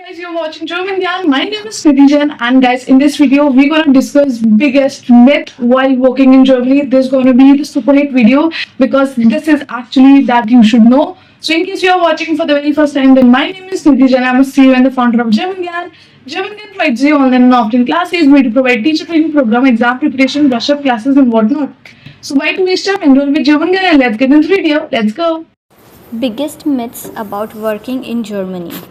Guys, you're watching German Gyan. My name is Gyan, and guys, in this video, we're gonna discuss biggest myth while working in Germany. This is gonna be the super hit video because this is actually that you should know. So, in case you are watching for the very first time, then my name is Gyan. I'm a CEO and the founder of German Gyan. German Gyan provides you online and offline classes, where to provide teacher training program, exam preparation, brush up classes, and whatnot. So, why to waste time? Enroll with German Gyan and let's get into the video. Let's go. Biggest myths about working in Germany.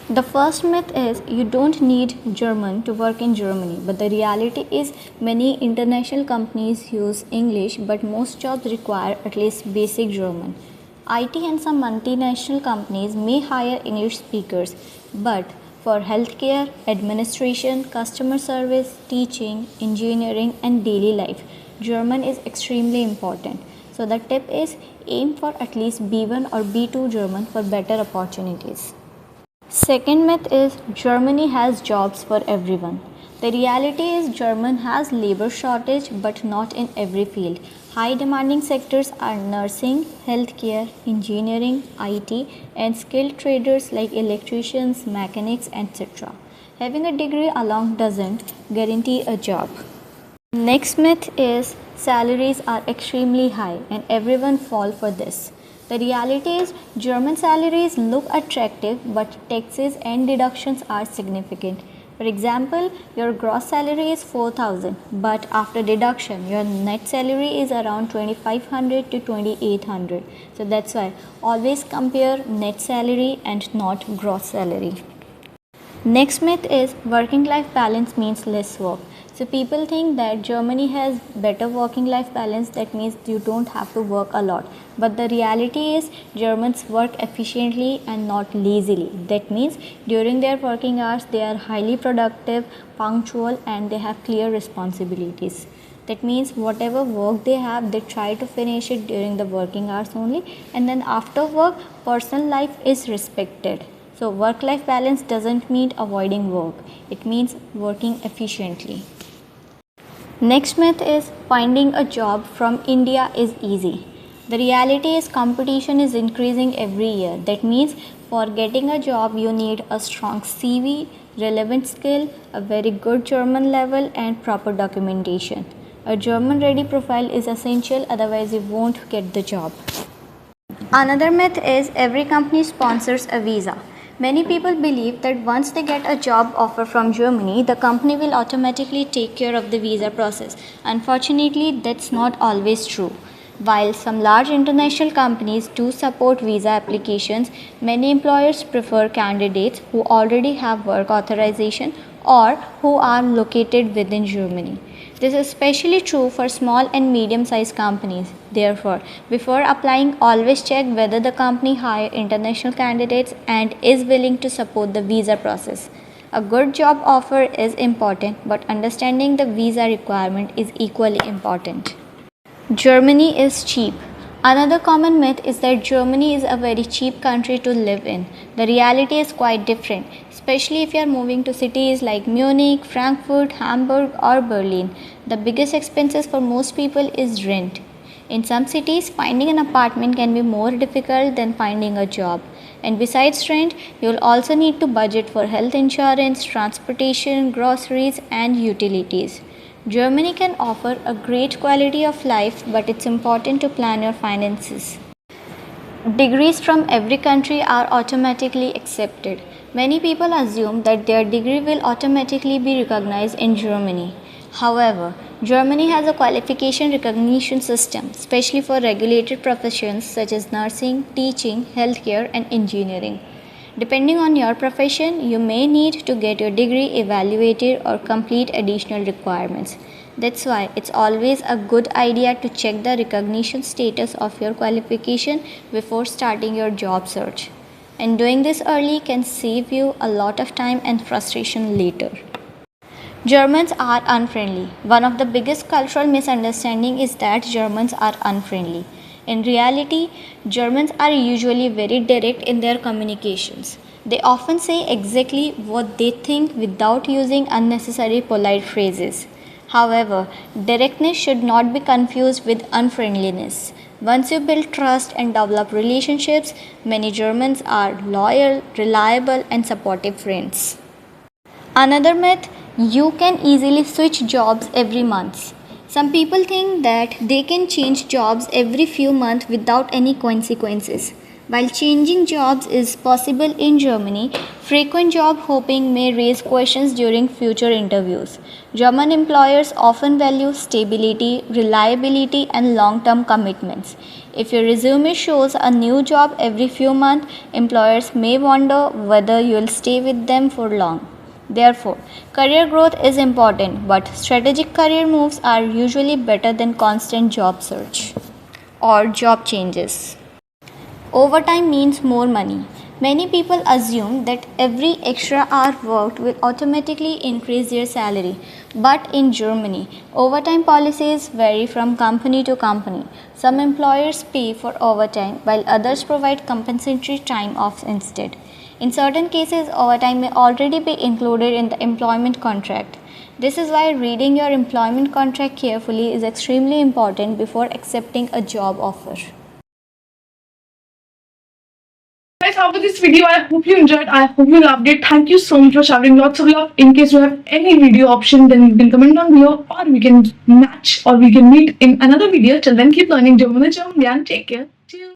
The first myth is you don't need German to work in Germany, but the reality is many international companies use English, but most jobs require at least basic German. IT and some multinational companies may hire English speakers, but for healthcare, administration, customer service, teaching, engineering, and daily life, German is extremely important. So the tip is aim for at least B1 or B2 German for better opportunities. Second myth is Germany has jobs for everyone. The reality is Germany has labor shortage but not in every field. High demanding sectors are nursing, healthcare, engineering, IT and skilled traders like electricians, mechanics etc. Having a degree alone doesn't guarantee a job. Next myth is salaries are extremely high and everyone fall for this. The reality is German salaries look attractive but taxes and deductions are significant. For example, your gross salary is 4,000 but after deduction your net salary is around 2,500 to 2,800. So that's why always compare net salary and not gross salary. Next myth is working life balance means less work. So people think that Germany has better working life balance, that means you don't have to work a lot. But the reality is Germans work efficiently and not lazily. That means during their working hours they are highly productive, punctual and they have clear responsibilities. That means whatever work they have, they try to finish it during the working hours only, and then after work personal life is respected. So work-life balance doesn't mean avoiding work, it means working efficiently. Next myth is finding a job from India is easy. The reality is competition is increasing every year. That means for getting a job you need a strong CV, relevant skill, a very good German level and proper documentation. A German ready profile is essential, otherwise you won't get the job. Another myth is every company sponsors a visa. Many people believe that once they get a job offer from Germany, the company will automatically take care of the visa process. Unfortunately, that's not always true. While some large international companies do support visa applications, many employers prefer candidates who already have work authorization or who are located within Germany. This is especially true for small and medium-sized companies. Therefore, before applying, always check whether the company hires international candidates and is willing to support the visa process. A good job offer is important, but understanding the visa requirement is equally important. Germany is cheap. Another common myth is that Germany is a very cheap country to live in. The reality is quite different, especially if you are moving to cities like Munich, Frankfurt, Hamburg or Berlin. The biggest expenses for most people is rent. In some cities, finding an apartment can be more difficult than finding a job. And besides rent, you will also need to budget for health insurance, transportation, groceries and utilities. Germany can offer a great quality of life, but it's important to plan your finances. Degrees from every country are automatically accepted. Many people assume that their degree will automatically be recognized in Germany. However, Germany has a qualification recognition system, especially for regulated professions such as nursing, teaching, healthcare, and engineering. Depending on your profession, you may need to get your degree evaluated or complete additional requirements. That's why it's always a good idea to check the recognition status of your qualification before starting your job search. And doing this early can save you a lot of time and frustration later. Germans are unfriendly. One of the biggest cultural misunderstandings is that Germans are unfriendly. In reality, Germans are usually very direct in their communications. They often say exactly what they think without using unnecessary polite phrases. However, directness should not be confused with unfriendliness. Once you build trust and develop relationships, many Germans are loyal, reliable, and supportive friends. Another myth, you can easily switch jobs every month. Some people think that they can change jobs every few months without any consequences. While changing jobs is possible in Germany, frequent job hopping may raise questions during future interviews. German employers often value stability, reliability, and long term commitments. If your resume shows a new job every few months, employers may wonder whether you'll stay with them for long. Therefore, career growth is important, but strategic career moves are usually better than constant job search or job changes. Overtime means more money. Many people assume that every extra hour worked will automatically increase their salary. But in Germany, overtime policies vary from company to company. Some employers pay for overtime while others provide compensatory time off instead. In certain cases, overtime may already be included in the employment contract. This is why reading your employment contract carefully is extremely important before accepting a job offer. Guys, how was this video? I hope you enjoyed. I hope you loved it. Thank you so much for showering lots of love. In case you have any video option, then you can comment down below, or we can match, or we can meet in another video. Till then, keep learning German with Gyan. Take care.